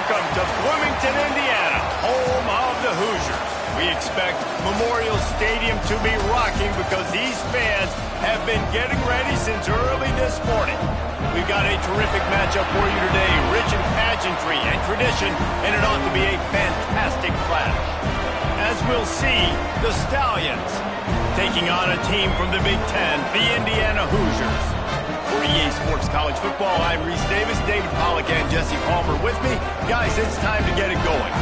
Welcome to Bloomington, Indiana, home of the Hoosiers. We expect Memorial Stadium to be rocking because these fans have been getting ready since early this morning. We've got a terrific matchup for you today, rich in pageantry and tradition, and it ought to be a fantastic clash. As we'll see, the Stallions taking on a team from the Big Ten, the Indiana Hoosiers. For EA Sports College Football, I'm Reese Davis, David Pollack, and Jesse Palmer with me. Guys, it's time to get it going.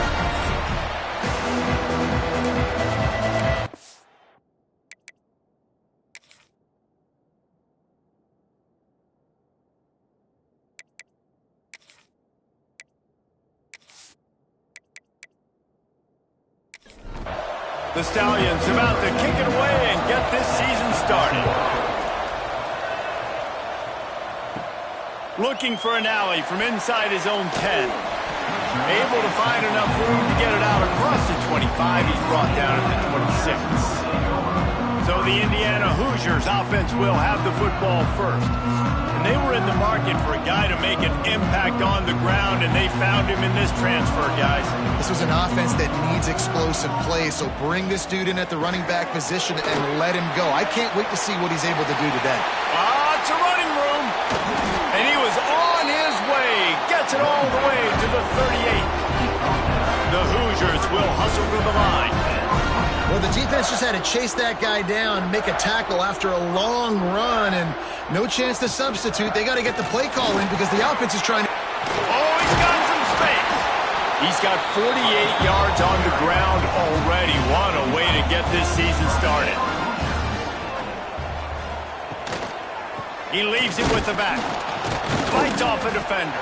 The Stallions about to kick it away and get this season started. Looking for an alley from inside his own 10. Able to find enough room to get it out across the 25. He's brought down at the 26. So the Indiana Hoosiers offense will have the football first. And they were in the market for a guy to make an impact on the ground, and they found him in this transfer, guys. This was an offense that needs explosive plays, so bring this dude in at the running back position and let him go. I can't wait to see what he's able to do today. It's a running room. And he was on his way. Gets it all the way to the 38. The Hoosiers will hustle to the line. Well, the defense just had to chase that guy down, make a tackle after a long run, and no chance to substitute. They got to get the play call in because the offense is trying to... Oh, he's got some space. He's got 48 yards on the ground already. What a way to get this season started. He leaves it with the back. Fights off a defender.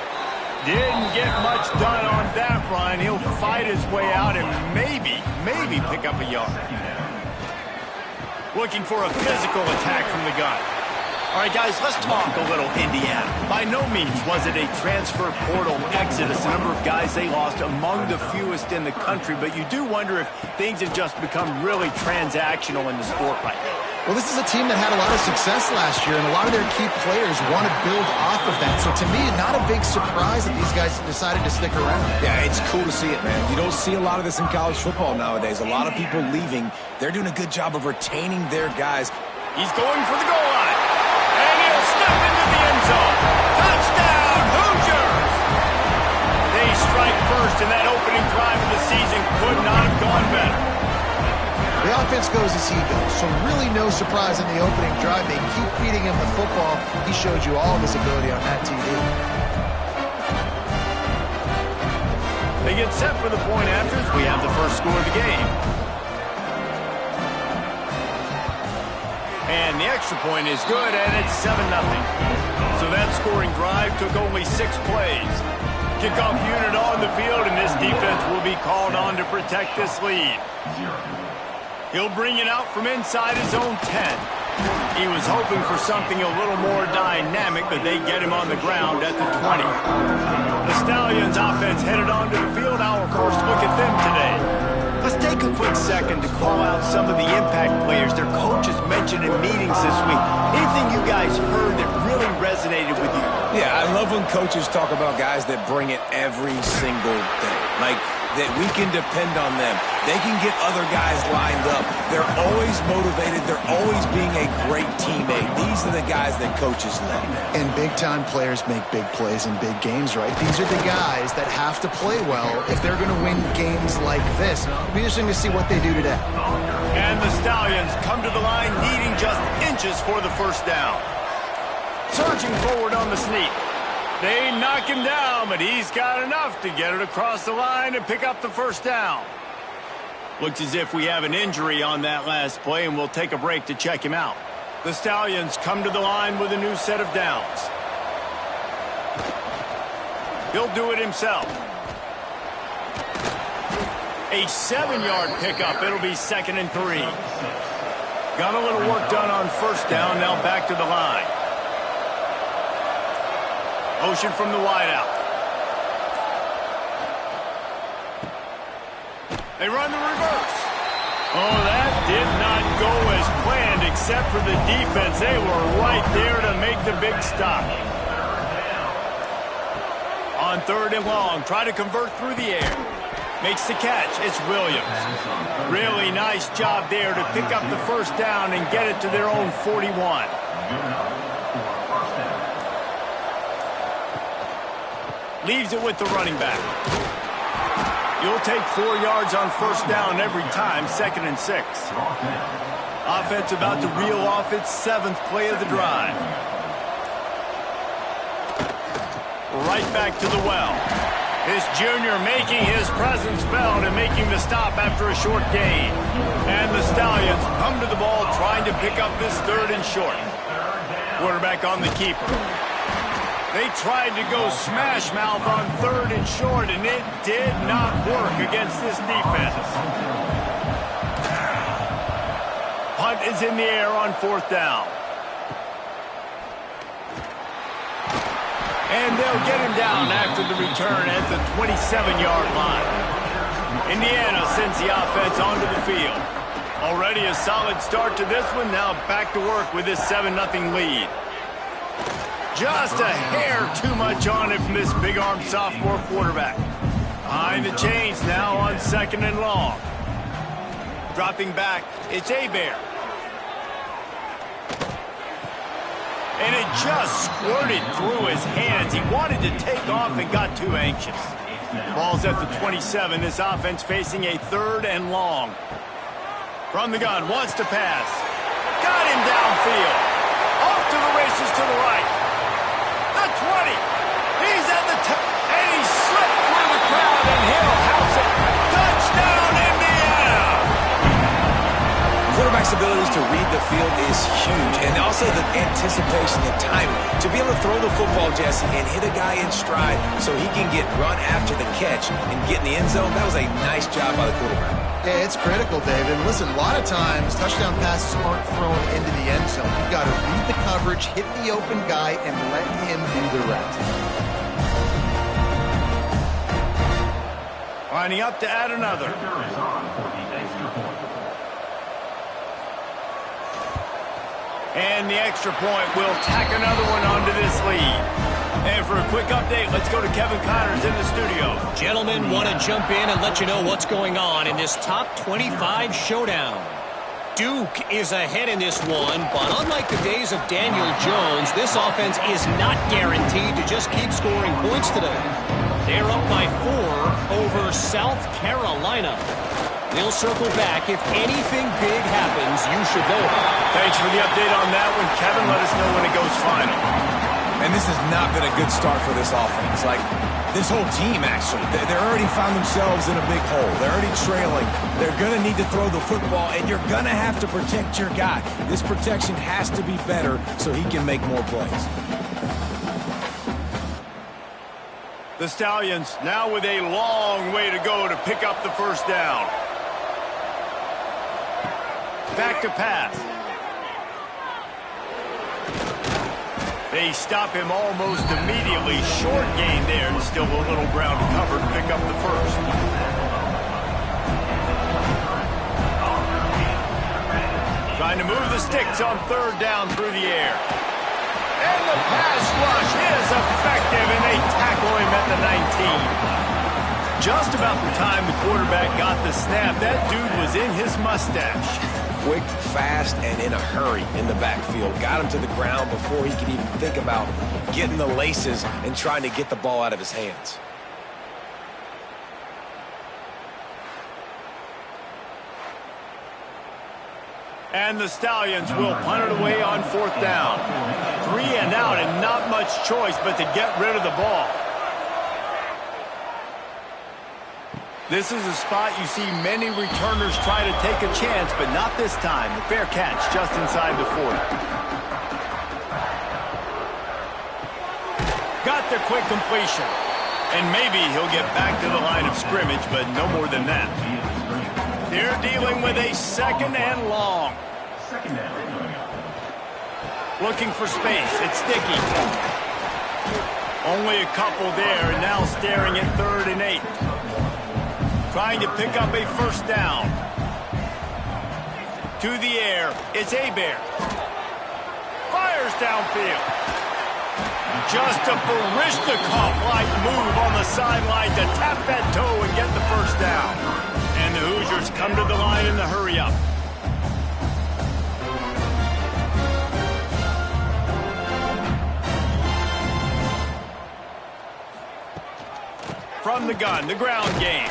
Didn't get much done on that run. He'll fight his way out and maybe pick up a yard. Looking for a physical attack from the gun. All right, guys, let's talk a little Indiana. By no means was it a transfer portal exodus. The number of guys they lost among the fewest in the country, but you do wonder if things have just become really transactional in the sport right now. Well, this is a team that had a lot of success last year, and a lot of their key players want to build off of that. So to me, not a big surprise that these guys decided to stick around. Yeah, it's cool to see it, man. You don't see a lot of this in college football nowadays. A lot of people leaving. They're doing a good job of retaining their guys. He's going for the goal line. And he'll step into the end zone. Touchdown, Hoosiers! They strike first, and that opening drive of the season could not have gone better. The offense goes as he goes, so really no surprise in the opening drive. They keep feeding him the football. He showed you all of his ability on that TV. They get set for the point afters. We have the first score of the game. And the extra point is good, and it's 7-0. So that scoring drive took only 6 plays. Kickoff unit on the field, and this defense will be called on to protect this lead. He'll bring it out from inside his own 10. He was hoping for something a little more dynamic, but they get him on the ground at the 20. The Stallions offense headed onto the field. Our first look at them today. Let's take a quick second to call out some of the impact players their coaches mentioned in meetings this week. Anything you guys heard that really resonated with you? Yeah, I love when coaches talk about guys that bring it every single day. Like, that we can depend on them. They can get other guys lined up. They're always motivated. They're always being a great teammate. These are the guys that coaches love. And big-time players make big plays in big games, right? These are the guys that have to play well if they're going to win games like this. It'll be interesting to see what they do today. And the Stallions come to the line needing just inches for the first down. Surging forward on the sneak. They knock him down, but he's got enough to get it across the line and pick up the first down. Looks as if we have an injury on that last play, and we'll take a break to check him out. The Stallions come to the line with a new set of downs. He'll do it himself. A 7-yard pickup. It'll be 2nd and 3. Got a little work done on first down. Now back to the line. Motion from the wideout. They run the reverse. Oh, that did not go as planned except for the defense. They were right there to make the big stop. On third and long, try to convert through the air. Makes the catch. It's Williams. Really nice job there to pick up the first down and get it to their own 41. Leaves it with the running back. You'll take 4 yards on first down every time, 2nd and 6. Offense about to reel off its 7th play of the drive. Right back to the well. This junior making his presence felt and making the stop after a short gain. And the Stallions come to the ball trying to pick up this 3rd and short. Quarterback on the keeper. They tried to go smash mouth on 3rd and short, and it did not work against this defense. Punt is in the air on 4th down. And they'll get him down after the return at the 27-yard line. Indiana sends the offense onto the field. Already a solid start to this one. Now back to work with this 7-0 lead. Just a hair too much on it from this big-armed sophomore quarterback. Behind the chains now on 2nd and long. Dropping back, it's Hebert. And it just squirted through his hands. He wanted to take off and got too anxious. Ball's at the 27. This offense facing a 3rd and long. From the gun, wants to pass. Got him downfield. Off to the races to the right. The 20. He's at the top. And he slipped through the crowd, and he'll house it. Touchdown, Indiana! Quarterback's abilities to read the field is huge, and also the anticipation, the timing. To be able to throw the football, Jesse, and hit a guy in stride so he can get run after the catch and get in the end zone, that was a nice job by the quarterback. Yeah, it's critical, David. Listen, a lot of times touchdown passes aren't thrown into the end zone. You've got to read the coverage, hit the open guy, and let him do the rest. Lining up to add another. And the extra point will tack another one onto this lead. And for a quick update, let's go to Kevin Connors in the studio. Gentlemen, want to jump in and let you know what's going on in this top 25 showdown. Duke is ahead in this one, but unlike the days of Daniel Jones, this offense is not guaranteed to just keep scoring points today. They're up by 4 over South Carolina. We'll circle back. If anything big happens, you should know about it. Thanks for the update on that one, Kevin. Let us know when it goes final. And this has not been a good start for this offense. Like, this whole team, actually. They already found themselves in a big hole. They're already trailing. They're going to need to throw the football, and you're going to have to protect your guy. This protection has to be better so he can make more plays. The Stallions now with a long way to go to pick up the first down. Back to pass. They stop him almost immediately. Short gain there, and still a little ground to cover to pick up the first. Trying to move the sticks on 3rd down through the air. And the pass rush is effective, and they tackle him at the 19. Just about the time the quarterback got the snap, that dude was in his mustache. Quick, fast, and in a hurry in the backfield. Got him to the ground before he could even think about getting the laces and trying to get the ball out of his hands. And the Stallions will punt it away on 4th down. 3 and out, and not much choice but to get rid of the ball. This is a spot you see many returners try to take a chance, but not this time. The fair catch just inside the 40. Got the quick completion. And maybe he'll get back to the line of scrimmage, but no more than that. They're dealing with a 2nd and long. Looking for space. It's sticky. Only a couple there, and now staring at 3rd and 8. Trying to pick up a first down. To the air, it's Hebert. Fires downfield. Just a Barishnikov-like move on the sideline to tap that toe and get the first down. And the Hoosiers come to the line in the hurry-up. From the gun, the ground game.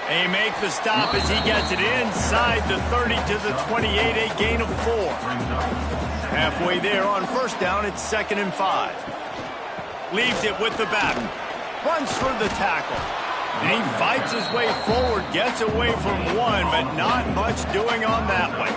They make the stop as he gets it inside the 30 to the 28, a gain of 4. Halfway there on first down, it's 2nd and 5. Leaves it with the back. Runs for the tackle. And he fights his way forward, gets away from one, but not much doing on that one.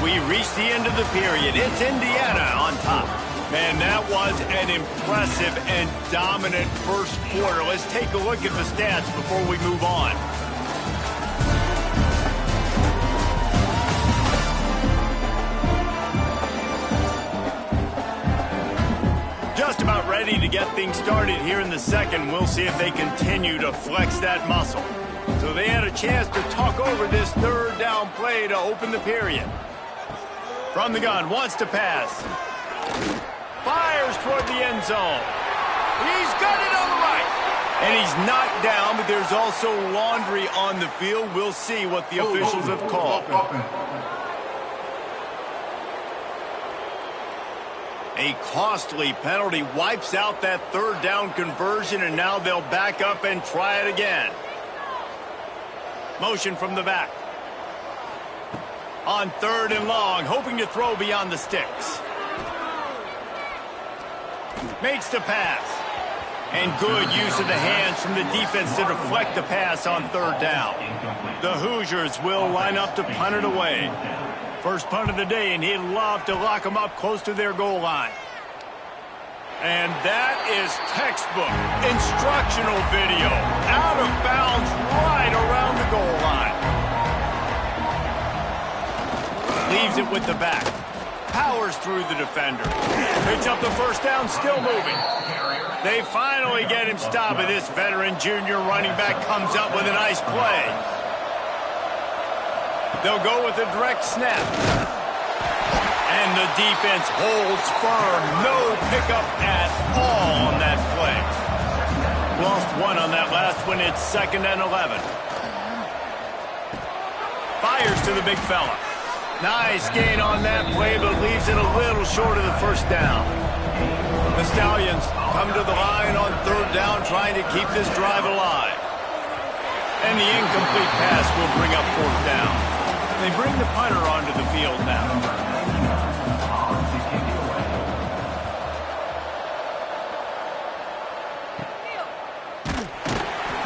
We reach the end of the period. It's Indiana on top. Man, that was an impressive and dominant first quarter. Let's take a look at the stats before we move on. Just about ready to get things started here in the second. We'll see if they continue to flex that muscle. So they had a chance to talk over this third down play to open the period. From the gun, wants to pass. Fires toward the end zone. He's got it on the right. And he's knocked down, but there's also laundry on the field. We'll see what the officials have called. A costly penalty wipes out that third down conversion, and now they'll back up and try it again. Motion from the back. On 3rd and long, hoping to throw beyond the sticks. Makes the pass. And good use of the hands from the defense to deflect the pass on 3rd down. The Hoosiers will line up to punt it away. First punt of the day, and he'd love to lock them up close to their goal line. And that is textbook instructional video. Out of bounds right around the goal line. Leaves it with the back. Powers through the defender. Picks up the first down, still moving. They finally get him stopped, and this veteran junior running back comes up with a nice play. They'll go with a direct snap. And the defense holds firm. No pickup at all on that play. Lost one on that last one. It's 2nd and 11. Fires to the big fella. Nice gain on that play, but leaves it a little short of the first down. The Stallions come to the line on 3rd down, trying to keep this drive alive. And the incomplete pass will bring up 4th down. They bring the punter onto the field now.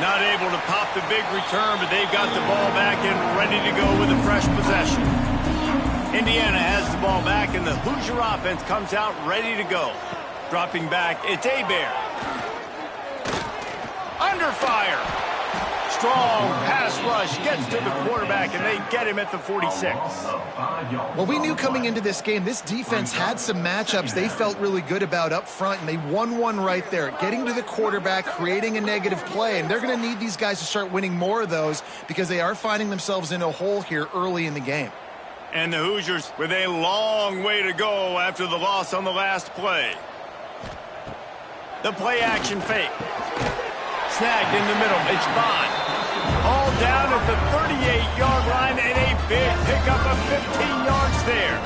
Not able to pop the big return, but they've got the ball back and ready to go with a fresh possession. Indiana has the ball back, and the Hoosier offense comes out ready to go. Dropping back, it's Hebert. Under fire. Strong pass rush gets to the quarterback, and they get him at the 46. Well, we knew coming into this game, this defense had some matchups they felt really good about up front, and they won one right there. Getting to the quarterback, creating a negative play, and they're going to need these guys to start winning more of those because they are finding themselves in a hole here early in the game. And the Hoosiers with a long way to go after the loss on the last play. The play action fake. Snagged in the middle. It's Bond. All down at the 38-yard line, and a big pickup of 15 yards there.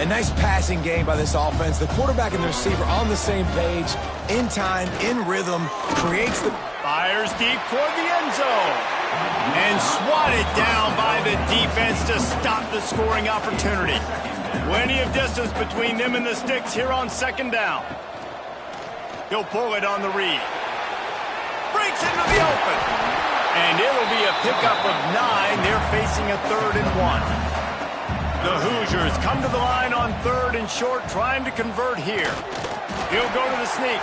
A nice passing game by this offense. The quarterback and the receiver on the same page, in time, in rhythm, creates the... Fires deep toward the end zone. And swatted down by the defense to stop the scoring opportunity. Plenty of distance between them and the sticks here on 2nd down. He'll pull it on the read. Breaks into the open. And it'll be a pickup of 9. They're facing a 3rd and 1. The Hoosiers come to the line on 3rd and short, trying to convert here. He'll go to the sneak.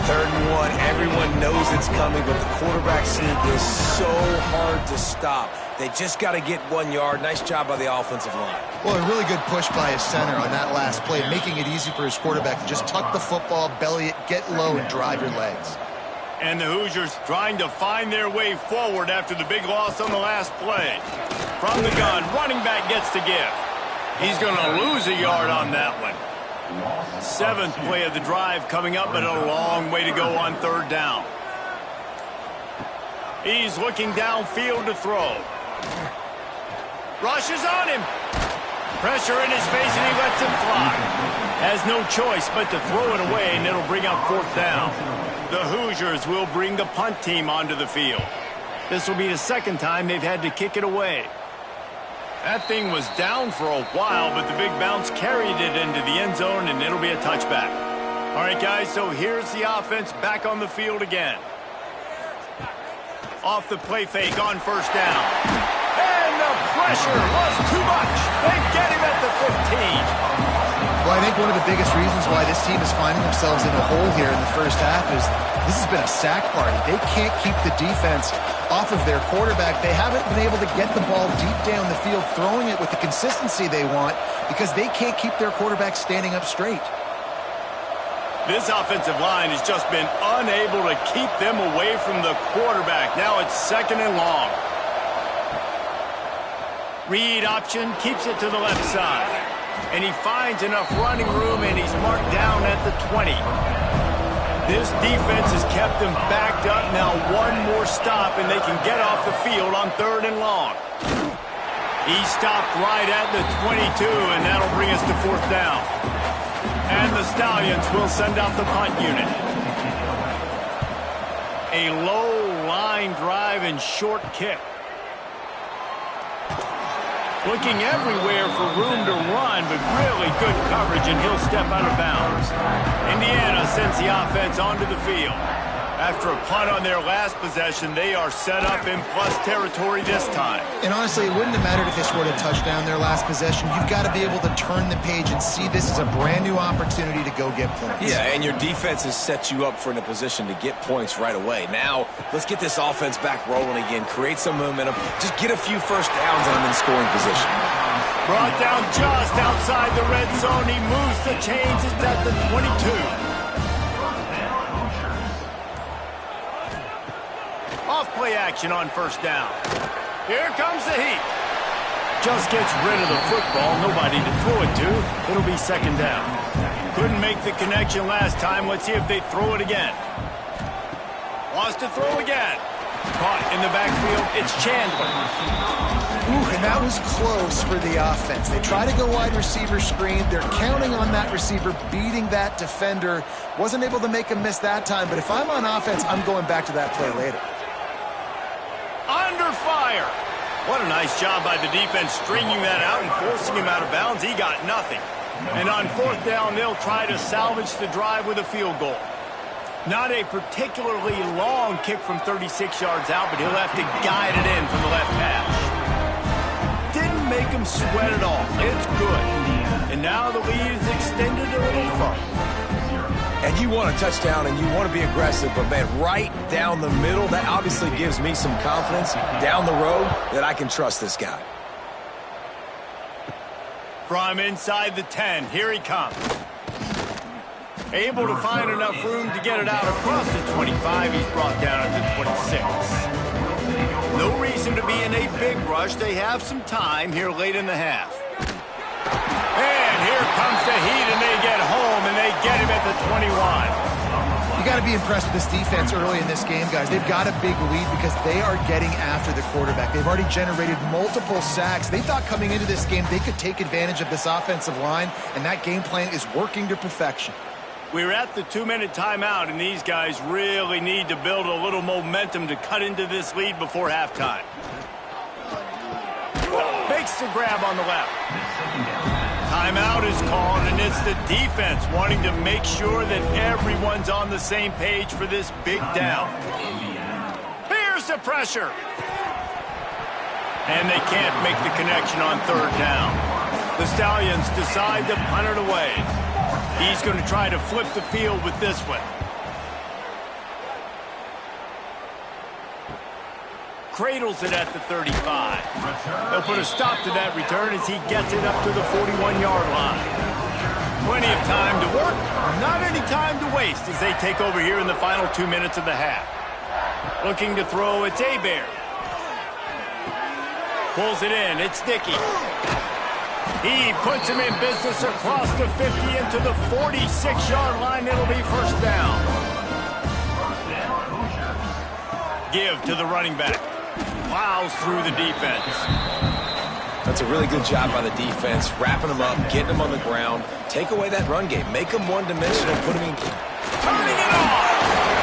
3rd and 1. Everyone knows it's coming, but the quarterback sneak is so hard to stop. They just got to get 1 yard. Nice job by the offensive line. Well, a really good push by his center on that last play, making it easy for his quarterback to just tuck the football, belly it, get low, and drive your legs. And the Hoosiers trying to find their way forward after the big loss on the last play. From the gun, running back gets to give. He's going to lose a yard on that one. 7th play of the drive coming up, but a long way to go on 3rd down. He's looking downfield to throw. Rushes on him. Pressure in his face, and he lets him fly. Has no choice but to throw it away, and it'll bring up 4th down. The Hoosiers will bring the punt team onto the field. This will be the 2nd time they've had to kick it away. That thing was down for a while, but the big bounce carried it into the end zone, and it'll be a touchback. All right, guys, so here's the offense back on the field again. Off the play fake on 1st down. And the pressure was too much. They get him at the 15. Well, I think one of the biggest reasons why this team is finding themselves in a hole here in the first half is this has been a sack party. They can't keep the defense off of their quarterback. They haven't been able to get the ball deep down the field, throwing it with the consistency they want because they can't keep their quarterback standing up straight. This offensive line has just been unable to keep them away from the quarterback. Now it's 2nd and long. Read option, keeps it to the left side. And he finds enough running room, and he's marked down at the 20. This defense has kept them backed up. Now one more stop, and they can get off the field on 3rd and long. He stopped right at the 22, and that'll bring us to 4th down. And the Stallions will send out the punt unit. A low line drive and short kick. Looking everywhere for room to run, but really good coverage, and he'll step out of bounds. Indiana sends the offense onto the field. After a punt on their last possession, they are set up in plus territory this time. And honestly, it wouldn't have mattered if they scored a touchdown their last possession. You've got to be able to turn the page and see this as a brand new opportunity to go get points. Yeah, and your defense has set you up for in a position to get points right away. Now, let's get this offense back rolling again, create some momentum, just get a few first downs and I'm in scoring position. Brought down just outside the red zone. He moves the chains. It's at the 22. Off-play action on 1st down. Here comes the heat. Just gets rid of the football. Nobody to throw it to. It'll be 2nd down. Couldn't make the connection last time. Let's see if they throw it again. Wants to throw again. Caught in the backfield. It's Chandler. Ooh, and that was close for the offense. They try to go wide receiver screen. They're counting on that receiver beating that defender. Wasn't able to make a miss that time, but if I'm on offense, I'm going back to that play later. Under fire. What a nice job by the defense stringing that out and forcing him out of bounds. He got nothing. And on 4th down, they'll try to salvage the drive with a field goal. Not a particularly long kick from 36 yards out, but he'll have to guide it in from the left hash. Didn't make him sweat at all. It's good. And now the lead is extended a little further. And you want a touchdown and you want to be aggressive, but man, right down the middle, that obviously gives me some confidence down the road that I can trust this guy. From inside the 10, here he comes. Able to find enough room to get it out across the 25. He's brought down at the 26. No reason to be in a big rush. They have some time here late in the half. And here comes the heat, and they get home, and they get him at the 21. You got to be impressed with this defense early in this game, guys. They've got a big lead because they are getting after the quarterback. They've already generated multiple sacks. They thought coming into this game they could take advantage of this offensive line, and that game plan is working to perfection. We're at the 2-minute timeout, and these guys really need to build a little momentum to cut into this lead before halftime. Makes the grab on the left. Timeout is called, and it's the defense wanting to make sure that everyone's on the same page for this big down. Here's the pressure. And they can't make the connection on 3rd down. The Stallions decide to punt it away. He's going to try to flip the field with this one. Cradles it at the 35. They'll put a stop to that return as he gets it up to the 41-yard line. Plenty of time to work, not any time to waste as they take over here in the final 2 minutes of the half. Looking to throw, it's Abear. Pulls it in, it's Dickey. He puts him in business across the 50 into the 46-yard line. It'll be first down. Give to the running back. Plows through the defense. That's a really good job by the defense, wrapping them up, getting them on the ground. Take away that run game. Make them one-dimensional, put them in. Turning it on!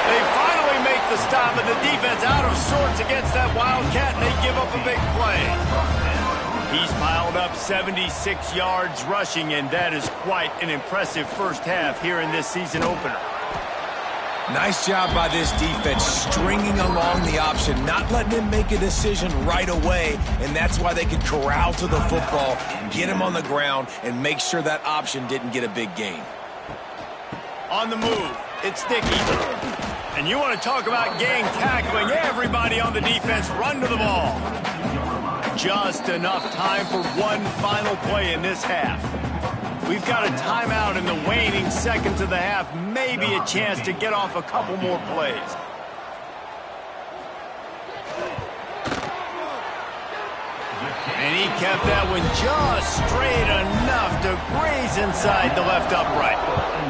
They finally make the stop, and the defense out of sorts against that Wildcat, and they give up a big play. He's piled up 76 yards rushing, and that is quite an impressive first half here in this season opener. Nice job by this defense, stringing along the option, not letting him make a decision right away, and that's why they could corral to the football, get him on the ground, and make sure that option didn't get a big gain. On the move, it's Dickey. And you want to talk about gang tackling, everybody on the defense run to the ball. Just enough time for one final play in this half. We've got a timeout in the waning seconds of the half, maybe a chance to get off a couple more plays. And he kept that one just straight enough to graze inside the left upright.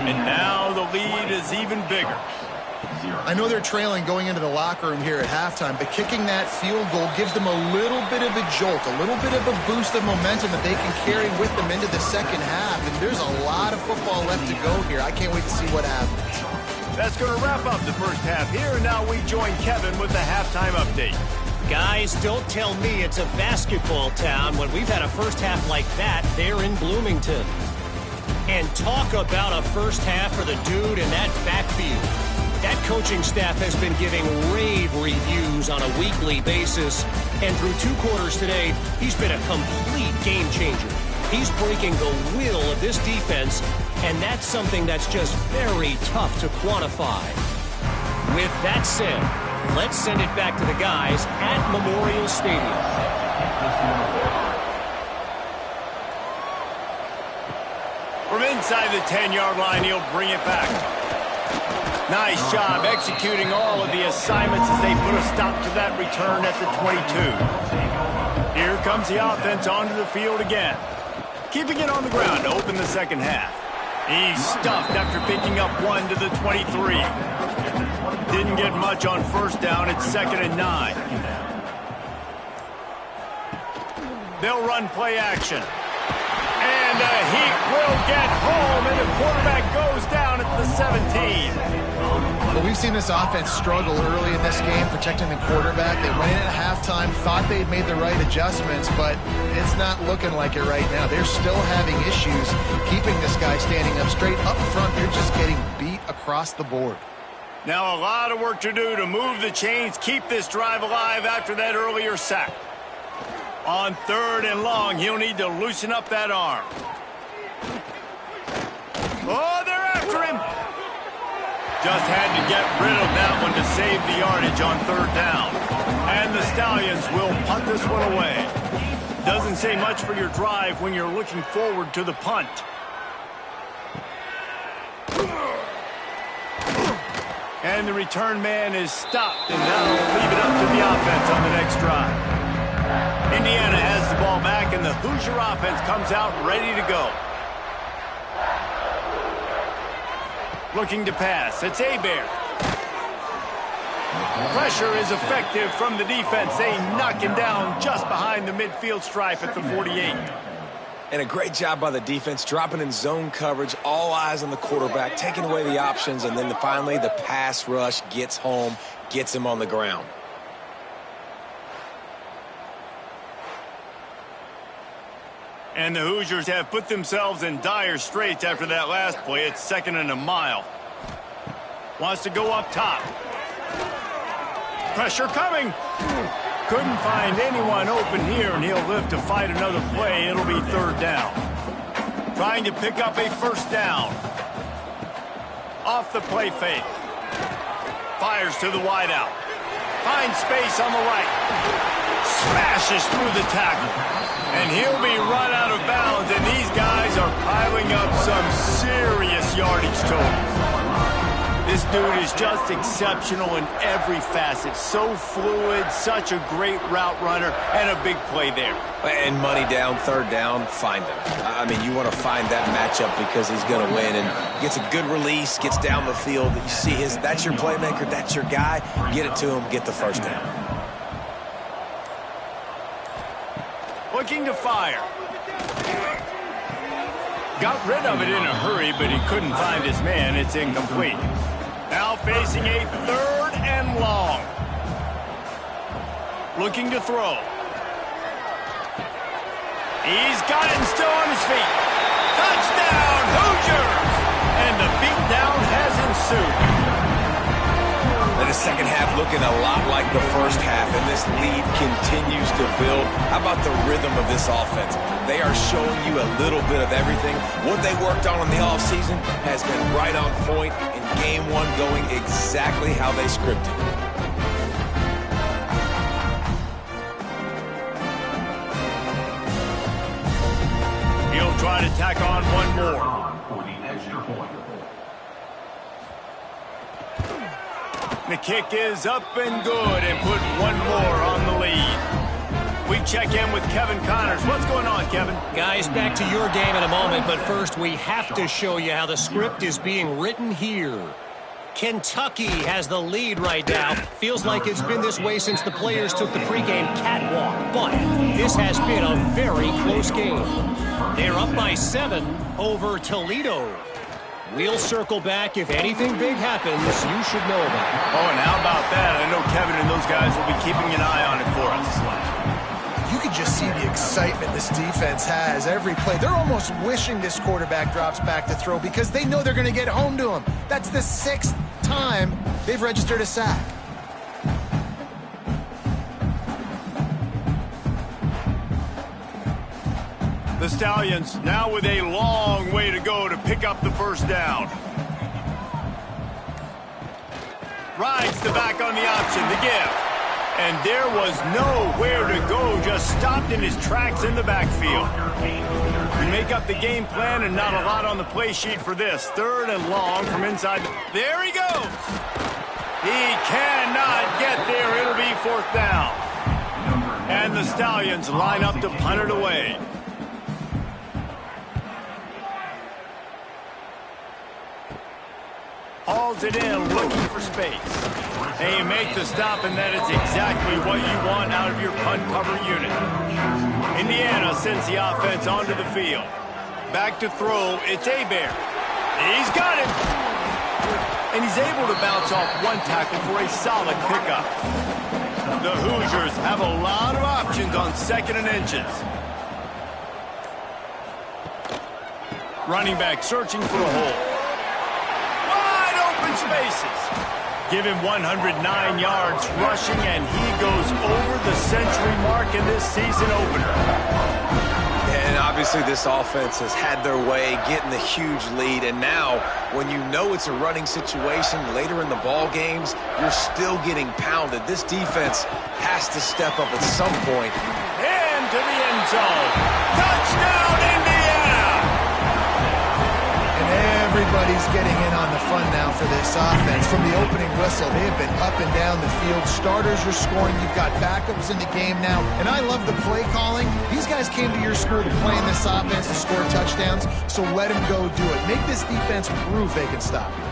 And now the lead is even bigger. I know they're trailing going into the locker room here at halftime, but kicking that field goal gives them a little bit of a jolt, a little bit of a boost of momentum that they can carry with them into the second half. And there's a lot of football left to go here. I can't wait to see what happens. That's going to wrap up the first half here. And now we join Kevin with the halftime update. Guys, don't tell me it's a basketball town when we've had a first half like that there in Bloomington. And talk about a first half for the dude in that backfield. That coaching staff has been giving rave reviews on a weekly basis. And through 2 quarters today, he's been a complete game changer. He's breaking the will of this defense, and that's something that's just very tough to quantify. With that said, let's send it back to the guys at Memorial Stadium. From inside the 10-yard line, he'll bring it back. Nice job executing all of the assignments as they put a stop to that return at the 22. Here comes the offense onto the field again. Keeping it on the ground to open the second half. He's stuffed after picking up 1 to the 23. Didn't get much on first down. It's 2nd and 9. They'll run play action. And he will get home, and the quarterback goes down at the 17. Well, we've seen this offense struggle early in this game, protecting the quarterback. They went in at halftime, thought they'd made the right adjustments, but it's not looking like it right now. They're still having issues keeping this guy standing up straight. Up front, they're just getting beat across the board. Now a lot of work to do to move the chains, keep this drive alive after that earlier sack. On 3rd and long, he'll need to loosen up that arm. Oh, they're after him. Just had to get rid of that one to save the yardage on 3rd down. And the Stallions will punt this one away. Doesn't say much for your drive when you're looking forward to the punt. And the return man is stopped, and now they'll leave it up to the offense on the next drive. Indiana has the ball back, and the Hoosier offense comes out ready to go. Looking to pass. It's Abear. Pressure is effective from the defense. They knock him down just behind the midfield stripe at the 48. And a great job by the defense, dropping in zone coverage, all eyes on the quarterback, taking away the options, and then finally the pass rush gets home, gets him on the ground. And the Hoosiers have put themselves in dire straits after that last play. It's 2nd and a mile. Wants to go up top. Pressure coming. Couldn't find anyone open here, and he'll live to fight another play. It'll be 3rd down. Trying to pick up a first down. Off the play fake. Fires to the wideout. Finds space on the right. Smashes through the tackle. And he'll be run out of bounds, and these guys are piling up some serious yardage totals. This dude is just exceptional in every facet. So fluid, such a great route runner, and a big play there. And money down, third down, find him. I mean, you want to find that matchup because he's going to win and gets a good release, gets down the field. You see that's your playmaker, that's your guy. Get it to him, get the first down. Looking to fire. Got rid of it in a hurry, but he couldn't find his man. It's incomplete. Now facing a third and long. Looking to throw. He's got it and still on his feet. Touchdown, Hoosiers! And the beatdown has ensued. And the second half looking a lot like the first half, and this lead continues to build. How about the rhythm of this offense? They are showing you a little bit of everything. What they worked on in the offseason has been right on point, in game one going exactly how they scripted it. He'll try to tack on one more. The kick is up and good, and put one more on the lead. We check in with Kevin Connors. What's going on, Kevin? Guys, back to your game in a moment, but first we have to show you how the script is being written here. Kentucky has the lead right now. Feels like it's been this way since the players took the pregame catwalk, but this has been a very close game. They're up by 7 over Toledo. We'll circle back. If anything big happens, you should know about it. Oh, and how about that? I know Kevin and those guys will be keeping an eye on it for us. You can just see the excitement this defense has every play. They're almost wishing this quarterback drops back to throw because they know they're going to get home to him. That's the 6th time they've registered a sack. The Stallions now with a long way to go to pick up the first down. Rides the back on the option, the give. And there was nowhere to go, just stopped in his tracks in the backfield. We make up the game plan and not a lot on the play sheet for this. Third and long from inside. There he goes. He cannot get there. It'll be 4th down. And the Stallions line up to punt it away. Hauls it in, looking for space. And you make the stop, and that is exactly what you want out of your punt cover unit. Indiana sends the offense onto the field. Back to throw, it's Hebert. He's got it. And he's able to bounce off one tackle for a solid pickup. The Hoosiers have a lot of options on 2nd and inches. Running back searching for a hole. Spaces. Give him 109 yards rushing, and he goes over the century mark in this season opener. And obviously this offense has had their way, getting the huge lead, and now when you know it's a running situation later in the ball games, you're still getting pounded. This defense has to step up at some point. Into the end zone. Touchdown, Indiana! Everybody's getting in on the fun now for this offense. From the opening whistle, they have been up and down the field. Starters are scoring. You've got backups in the game now. And I love the play calling. These guys came to your school to play in this offense to score touchdowns, so let them go do it. Make this defense prove they can stop you.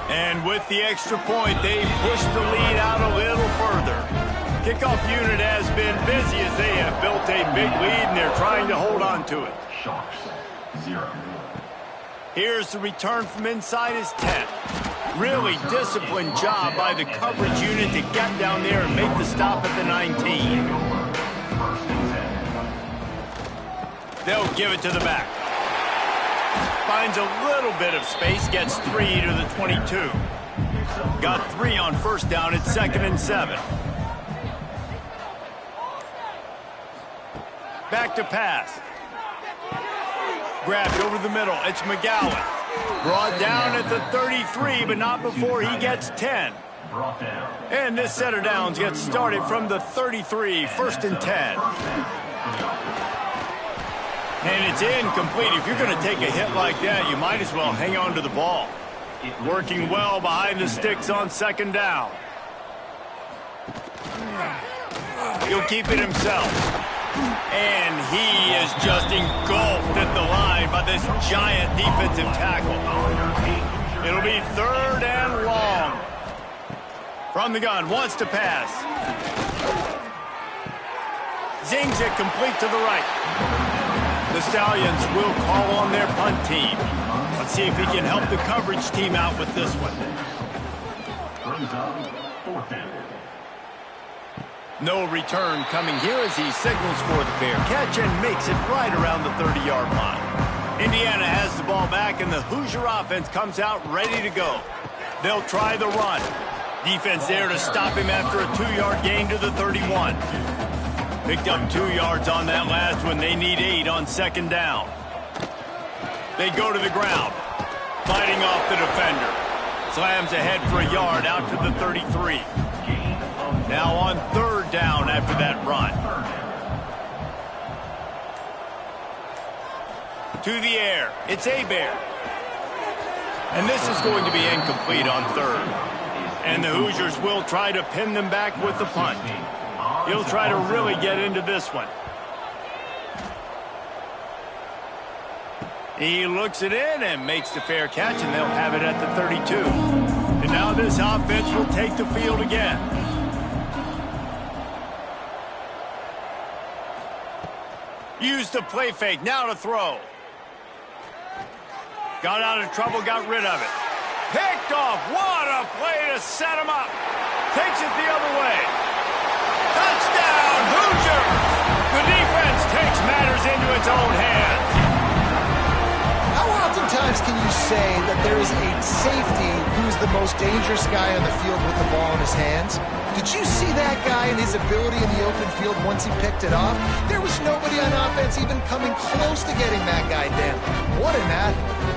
And with the extra point, they push the lead out a little further. Kickoff unit has been busy as they have built a big lead, and they're trying to hold on to it. Sharks, 0. Here's the return from inside his 10. Really disciplined job by the coverage unit to get down there and make the stop at the 19. They'll give it to the back. Finds a little bit of space, gets 3 to the 22. Got 3 on first down at 2nd and 7. Back to pass. Grabbed over the middle. It's McGowan. Brought down at the 33, but not before he gets 10. Brought down. And this set of downs gets started from the 33, 1st and 10. And it's incomplete. If you're going to take a hit like that, you might as well hang on to the ball. Working well behind the sticks on 2nd down. He'll keep it himself. And he is just engulfed at the line by this giant defensive tackle. It'll be 3rd and long. From the gun, wants to pass. Zings it complete to the right. The Stallions will call on their punt team. Let's see if he can help the coverage team out with this one. No return coming here as he signals for the fair catch and makes it right around the 30-yard line. Indiana has the ball back, and the Hoosier offense comes out ready to go. They'll try the run. Defense there to stop him after a 2-yard gain to the 31. Picked up 2 yards on that last one. They need 8 on 2nd down. They go to the ground. Fighting off the defender. Slams ahead for a yard out to the 33. Now on 3rd down after that run. To the air. It's Hebert. And this is going to be incomplete on 3rd. And the Hoosiers will try to pin them back with the punt. He'll try to really get into this one. He looks it in and makes the fair catch, and they'll have it at the 32. And now this offense will take the field again. Use the play fake, now to throw. Got out of trouble, got rid of it. Picked off, what a play to set him up. Takes it the other way. Touchdown, Hoosiers! The defense takes matters into its own hands. How oftentimes can you say that there is a safety who's the most dangerous guy on the field with the ball in his hands? Did you see that guy and his ability in the open field once he picked it off? There was nobody on offense even coming close to getting that guy down. What an athlete.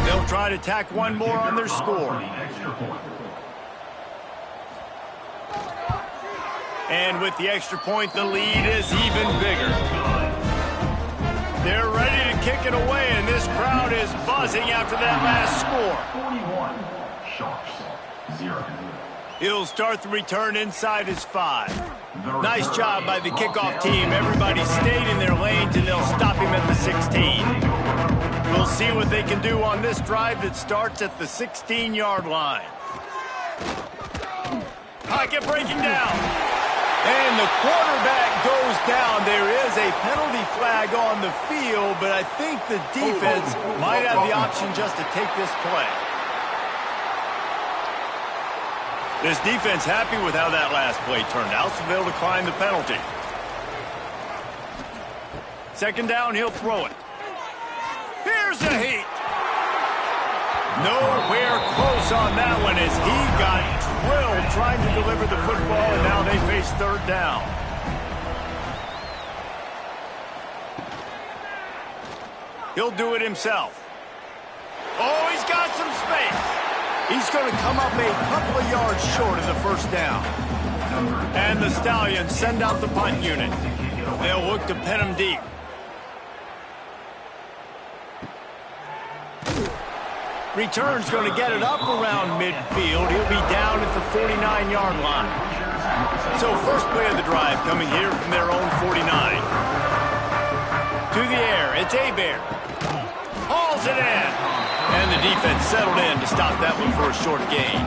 They'll try to tack one more on their score. And with the extra point, the lead is even bigger. They're ready to kick it away, and this crowd is buzzing after that last score. 41, Sharks, 0. He'll start the return inside his 5. Nice job by the kickoff team. Everybody stayed in their lanes, and they'll stop him at the 16. We'll see what they can do on this drive that starts at the 16-yard line. Pocket breaking down. And the quarterback goes down. There is a penalty flag on the field, but I think the defense might have the option just to take this play. This defense happy with how that last play turned out, so they'll decline the penalty. 2nd down, he'll throw it. Here's a heat. Nowhere close on that one as he got drilled trying to deliver the football, and now they face 3rd down. He'll do it himself. Oh, he's got some space. He's going to come up a couple of yards short of the 1st down. And the Stallions send out the punt unit. They'll look to pin him deep. Return's going to get it up around midfield. He'll be down at the 49-yard line. So first play of the drive coming here from their own 49. To the air, it's Hebert. Hauls it in. And the defense settled in to stop that one for a short gain.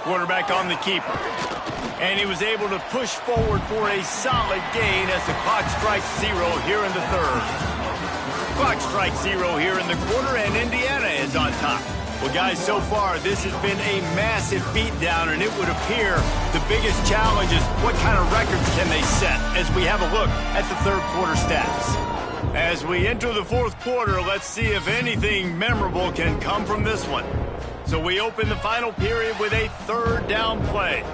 Quarterback on the keeper. And he was able to push forward for a solid gain as the clock strikes 0 here in the 3rd. Clock strikes 0 here in the quarter, and Indiana is on top. Well, guys, so far, this has been a massive beatdown, and it would appear the biggest challenge is what kind of records can they set as we have a look at the 3rd quarter stats. As we enter the 4th quarter, let's see if anything memorable can come from this one. So we open the final period with a 3rd down play.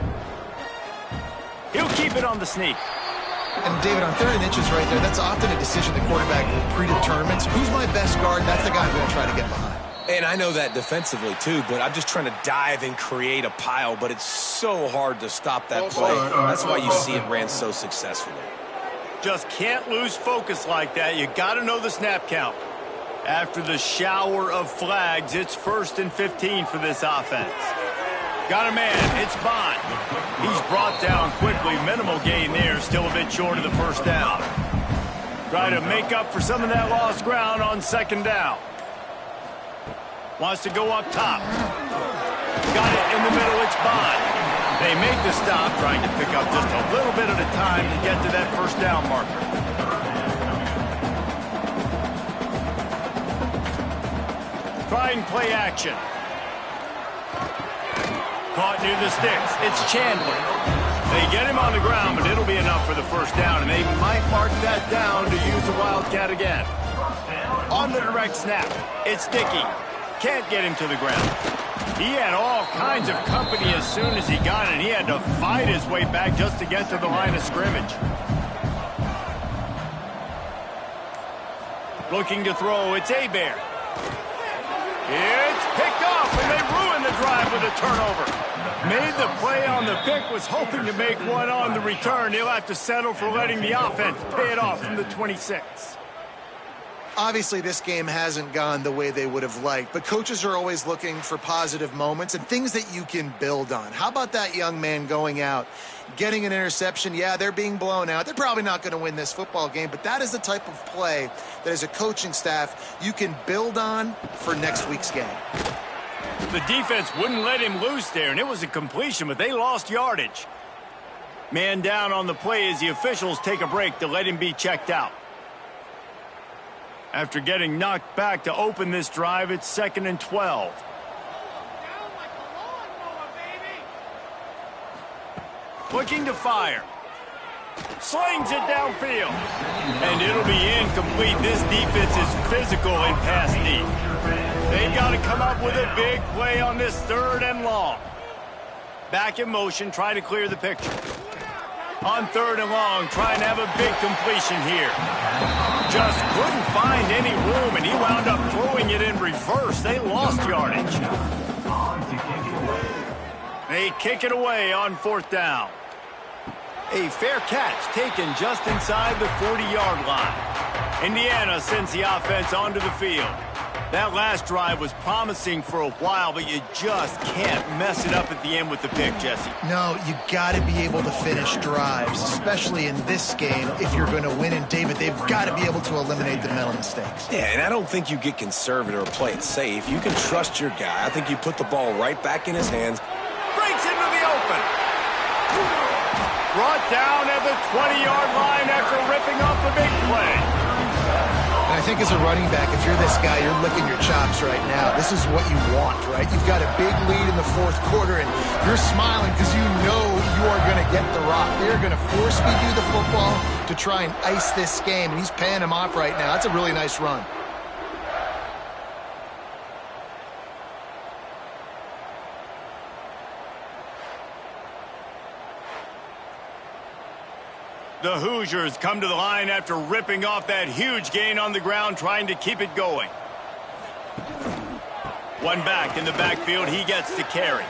He'll keep it on the sneak. And David, on 3rd and inches right there, that's often a decision the quarterback predetermines. Who's my best guard? That's the guy I'm going to try to get behind. And I know that defensively, too, but I'm just trying to dive and create a pile, but it's so hard to stop that play. That's why you see it ran so successfully. Just can't lose focus like that. You got to know the snap count. After the shower of flags, it's 1st and 15 for this offense. Got a man. It's Bond. He's brought down quickly. Minimal gain there. Still a bit short of the first down. Try to make up for some of that lost ground on 2nd down. Wants to go up top. Got it in the middle. It's Bond. They make the stop, trying to pick up just a little bit at a time to get to that first down marker. Try and play action. Caught near the sticks. It's Chandler. They get him on the ground, but it'll be enough for the first down, and they might mark that down to use the Wildcat again. On the direct snap, it's Dickey. Can't get him to the ground. He had all kinds of company as soon as he got it. He had to fight his way back just to get to the line of scrimmage. Looking to throw, it's Hebert. It's picked off, and they ruined the drive with a turnover. Made the play on the pick, was hoping to make one on the return. He'll have to settle for letting the offense pay it off from the 26. Obviously, this game hasn't gone the way they would have liked, but coaches are always looking for positive moments and things that you can build on. How about that young man going out, getting an interception? Yeah, they're being blown out. They're probably not going to win this football game, but that is the type of play that as a coaching staff you can build on for next week's game. The defense wouldn't let him loose there, and it was a completion, but they lost yardage. Man down on the play as the officials take a break to let him be checked out. After getting knocked back to open this drive, it's 2nd and 12. Looking to fire. Slings it downfield. And it'll be incomplete. This defense is physical in pass deep. They've got to come up with a big play on this 3rd and long. Back in motion, trying to clear the picture. On 3rd and long, trying to have a big completion here. Just couldn't find any room, and he wound up throwing it in reverse. They lost yardage. They kick it away on 4th down. A fair catch taken just inside the 40-yard line. Indiana sends the offense onto the field. That last drive was promising for a while, but you just can't mess it up at the end with the pick, Jesse. No, you got to be able to finish drives, especially in this game if you're going to win. And, David, they've got to be able to eliminate the mental mistakes. Yeah, and I don't think you get conservative or play it safe. You can trust your guy. I think you put the ball right back in his hands. Breaks into the open. Brought down at the 20-yard line after ripping off the big play. And I think as a running back, if you're this guy, you're licking your chops right now. This is what you want, right? You've got a big lead in the 4th quarter, and you're smiling because you know you are going to get the rock. They're going to force feed you the football to try and ice this game, and he's paying him off right now. That's a really nice run. The Hoosiers come to the line after ripping off that huge gain on the ground, trying to keep it going. One back in the backfield, he gets to carry.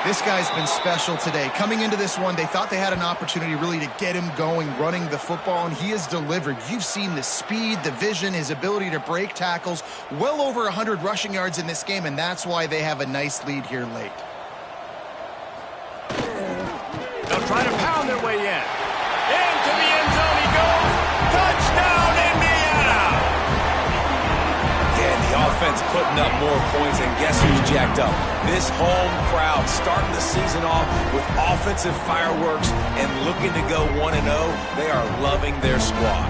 This guy's been special today. Coming into this one, they thought they had an opportunity really to get him going, running the football, and he has delivered. You've seen the speed, the vision, his ability to break tackles, well over 100 rushing yards in this game, and that's why they have a nice lead here late. Try to pound their way in. Into the end zone he goes. Touchdown, Indiana! Yeah, the offense putting up more points, and guess who's jacked up? This home crowd starting the season off with offensive fireworks and looking to go 1-0. They are loving their squad.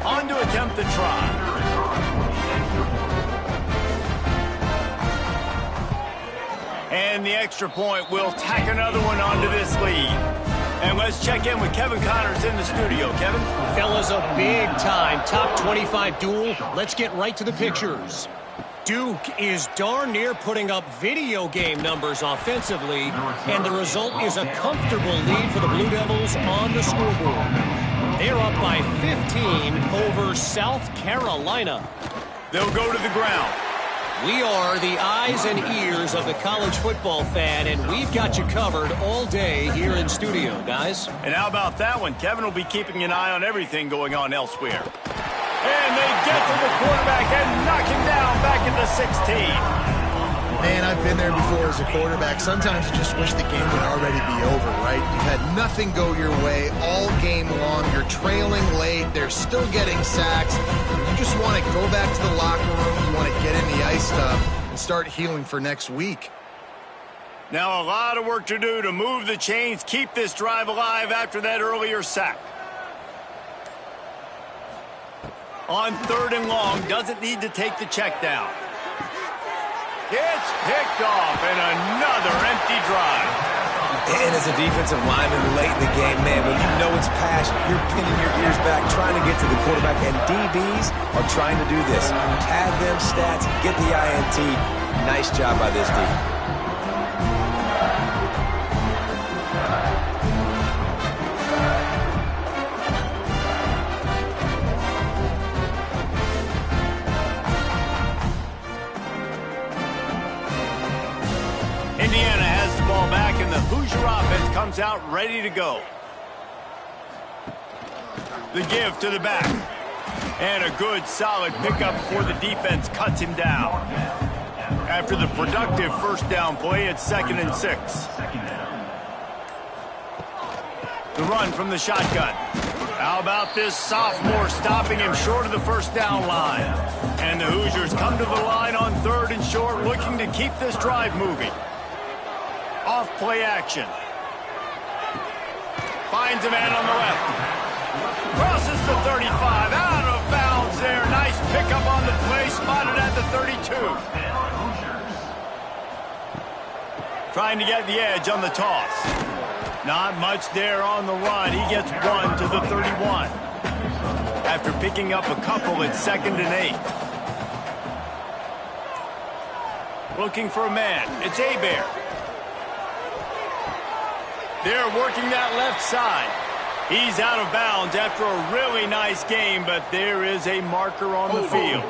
On to attempt the try. And the extra point will tack another one onto this lead. And let's check in with Kevin Connors in the studio. Kevin? Fellas, a big-time top 25 duel. Let's get right to the pictures. Duke is darn near putting up video game numbers offensively, and the result is a comfortable lead for the Blue Devils on the scoreboard. They're up by 15 over South Carolina. They'll go to the ground. We are the eyes and ears of the college football fan, and we've got you covered all day here in studio, guys. And how about that one? Kevin will be keeping an eye on everything going on elsewhere. And they get to the quarterback and knock him down back at the 16. Man, I've been there before as a quarterback. Sometimes you just wish the game would already be over, right? You've had nothing go your way all game long. You're trailing late. They're still getting sacks. You just want to go back to the locker room. You want to get in the ice tub and start healing for next week. Now a lot of work to do to move the chains, keep this drive alive after that earlier sack. On 3rd and long, doesn't need to take the check down. It's picked off, and another empty drive. And as a defensive lineman late in the game, man, when you know it's passed, you're pinning your ears back, trying to get to the quarterback, and DBs are trying to do this. Pad them stats, get the INT. Nice job by this D. Indiana has the ball back, and the Hoosier offense comes out ready to go. The give to the back. And a good, solid pickup before the defense cuts him down. After the productive first down play, it's 2nd and 6. The run from the shotgun. How about this sophomore stopping him short of the first down line? And the Hoosiers come to the line on 3rd and short, looking to keep this drive moving. Off play action. Finds a man on the left. Crosses the 35. Out of bounds there. Nice pickup on the play. Spotted at the 32. Trying to get the edge on the toss. Not much there on the run. He gets one to the 31. After picking up a couple, it's 2nd and 8. Looking for a man. It's Hebert. They're working that left side. He's out of bounds after a really nice game, but there is a marker on the field.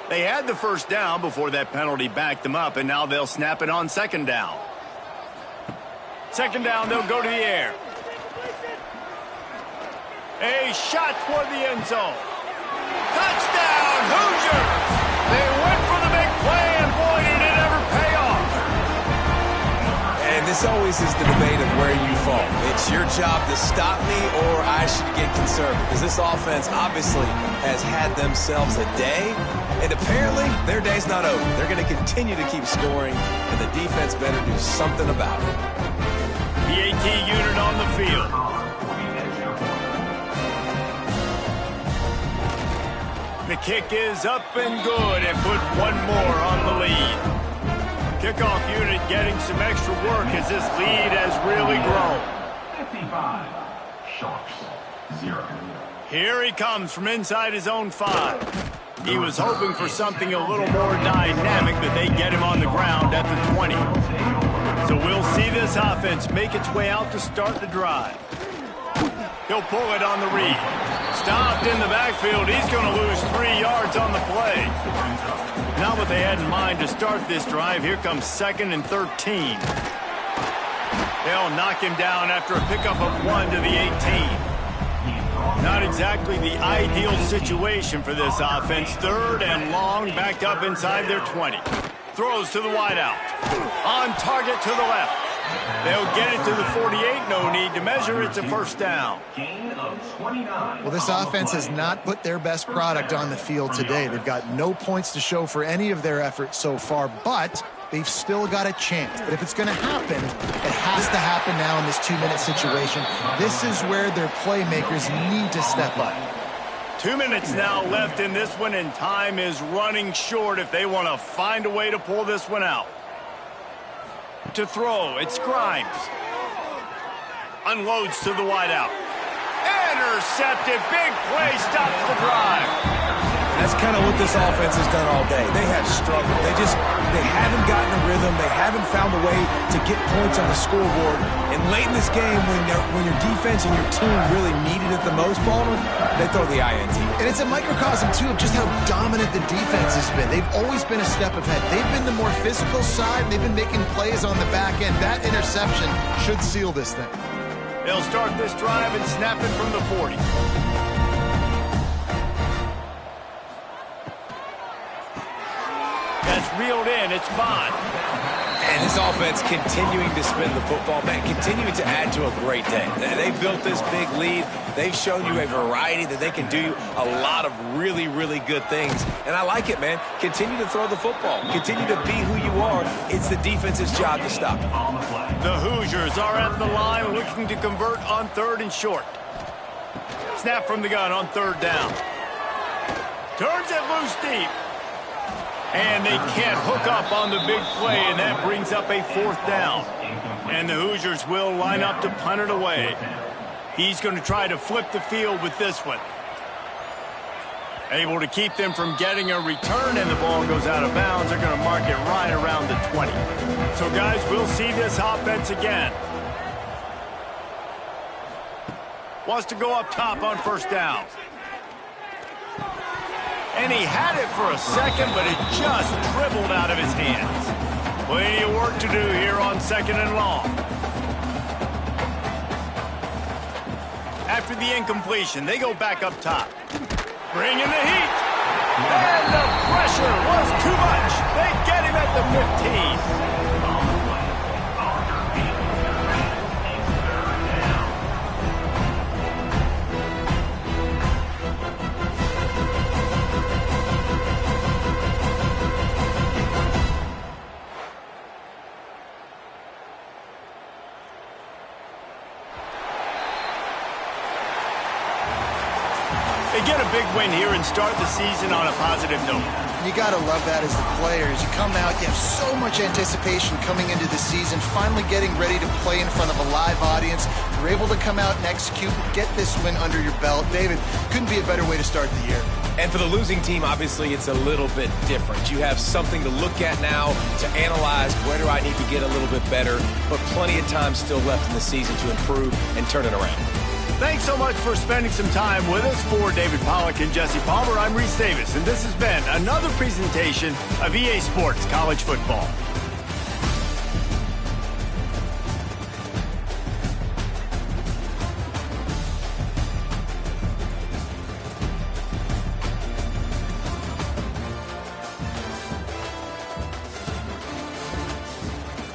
They had the first down before that penalty backed them up, and now they'll snap it on 2nd down. 2nd down, they'll go to the air. A shot toward the end zone. Touchdown, Hoosiers! They went for the big play, and boy, did it ever pay off. And this always is the debate of where you fall. It's your job to stop me, or I should get conservative. Because this offense obviously has had themselves a day, and apparently their day's not over. They're going to continue to keep scoring, and the defense better do something about it. The AT unit on the field. The kick is up and good, and put one more on the lead. Kickoff unit getting some extra work as this lead has really grown. 55. Sharks. 0. Here he comes from inside his own 5. He was hoping for something a little more dynamic, but they get him on the ground at the 20. So we'll see this offense make its way out to start the drive. He'll pull it on the read. Stopped in the backfield. He's going to lose 3 yards on the play. Not what they had in mind to start this drive. Here comes 2nd and 13. They'll knock him down after a pickup of 1 to the 18. Not exactly the ideal situation for this offense. 3rd and long, backed up inside their 20. Throws to the wideout. On target to the left. They'll get it to the 48. No need to measure. It's a first down. Well, this offense has not put their best product on the field today. They've got no points to show for any of their efforts so far, but they've still got a chance. But if it's going to happen, it has to happen now in this 2-minute situation. This is where their playmakers need to step up. 2 minutes now left in this one, and time is running short if they want to find a way to pull this one out. To throw, it's Grimes. Unloads to the wideout. And Intercepted. Big play stops the drive. That's kind of what this offense has done all day. They have struggled. They haven't gotten a rhythm. They haven't found a way to get points on the scoreboard. And late in this game, when your defense and your team really needed it the most, Palmer, they throw the INT. And it's a microcosm, too, of just how dominant the defense has been. They've always been a step ahead. They've been the more physical side. They've been making plays on the back end. That interception should seal this thing. They'll start this drive and snap it from the 40. That's reeled in. It's Bond. And this offense continuing to spin the football, man, continuing to add to a great day. They built this big lead. They've shown you a variety that they can do a lot of really, really good things. And I like it, man. Continue to throw the football. Continue to be who you are. It's the defense's job to stop it. The Hoosiers are at the line looking to convert on 3rd and short. Snap from the gun on 3rd down. Turns it loose deep. And they can't hook up on the big play, and that brings up a 4th down. And the Hoosiers will line up to punt it away. He's going to try to flip the field with this one. Able to keep them from getting a return, and the ball goes out of bounds. They're going to mark it right around the 20. So, guys, we'll see this offense again. Wants to go up top on 1st down. And he had it for a second, but it just dribbled out of his hands. Plenty of work to do here on 2nd and long. After the incompletion, they go back up top. Bring in the heat. And the pressure was too much. They get him at the 15. They get a big win here and start the season on a positive note. You got to love that as the players. You come out, you have so much anticipation coming into the season, finally getting ready to play in front of a live audience. You're able to come out and execute, get this win under your belt. David, couldn't be a better way to start the year. And for the losing team, obviously, it's a little bit different. You have something to look at now, to analyze where do I need to get a little bit better, but plenty of time still left in the season to improve and turn it around. Thanks so much for spending some time with us. For David Pollack and Jesse Palmer, I'm Reese Davis, and this has been another presentation of EA Sports College Football.